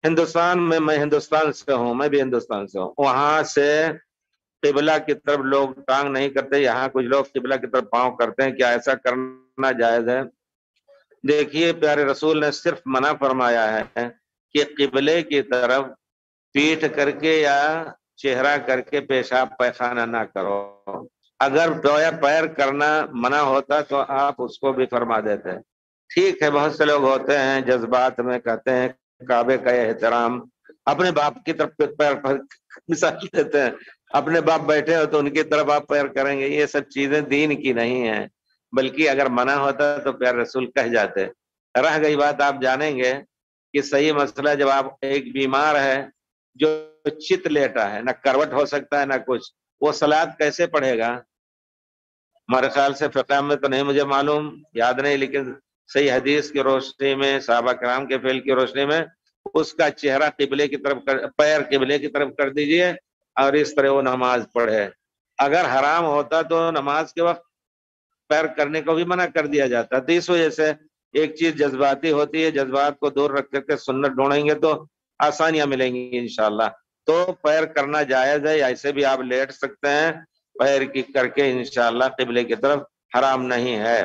ہندوستان میں، میں ہندوستان سے ہوں، میں بھی ہندوستان سے ہوں، وہاں سے قبلہ کی طرف لوگ ٹانگ نہیں کرتے، یہاں کچھ لوگ قبلہ کی طرف پاؤں کرتے ہیں، کیا ایسا کرنا جائز ہے؟ دیکھیے پیارے رسول نے صرف منع فرمایا ہے کہ قبلے کی طرف پیٹھ کر کے یا چہرہ کر کے پیشاب پیخانہ نہ کرو۔ اگر پیر کرنا منع ہوتا تو آپ اس کو بھی فرما دیتے۔ ٹھیک ہے، بہت سے لوگ ہوتے ہیں جذبات میں کہتے ہیں کعبے کا احترام، اپنے باپ کی طرف پیر مثال دیتے ہیں، اپنے باپ بیٹھے ہو تو ان کی طرف آپ پیر کریں گے، یہ سب چیزیں دین کی نہیں ہیں، بلکہ اگر منع ہوتا تو پیارے رسول کہہ جاتے۔ رہ گئی بات، آپ جانیں گے کہ صحیح مسئلہ، جب آپ ایک بیمار ہے جو چت لیٹا ہے، نہ کروٹ ہو سکتا ہے نہ کچھ، وہ صلاۃ کیسے پڑھے گا؟ ہمارے خیال سے فقہ میں تو نہیں، مجھے معلوم یاد نہیں، لیکن صحیح حدیث کی روشنی میں، صحابہ کرام کے فعل کی روشنی میں، اس کا چہرہ قبلے کی طرف پیر قبلے کی طرف کر دیجئے اور اس طرح وہ نماز پڑھے۔ اگر حرام ہوتا تو نماز کے وقت پیر کرنے کو بھی منع کر دیا جاتا، تو اس وجہ سے ایک چیز جذباتی ہوتی ہے، جذبات کو دور رکھ کر کے سنت ڈھونڈیں گے تو آسانیاں ملیں گی انشاءاللہ۔ تو پیر کرنا جائز ہے، یا ایسے بھی آپ لیٹ سکتے ہیں، پیر کی کر کے انشاءاللہ قبلے کی طرف، حرام نہیں ہے۔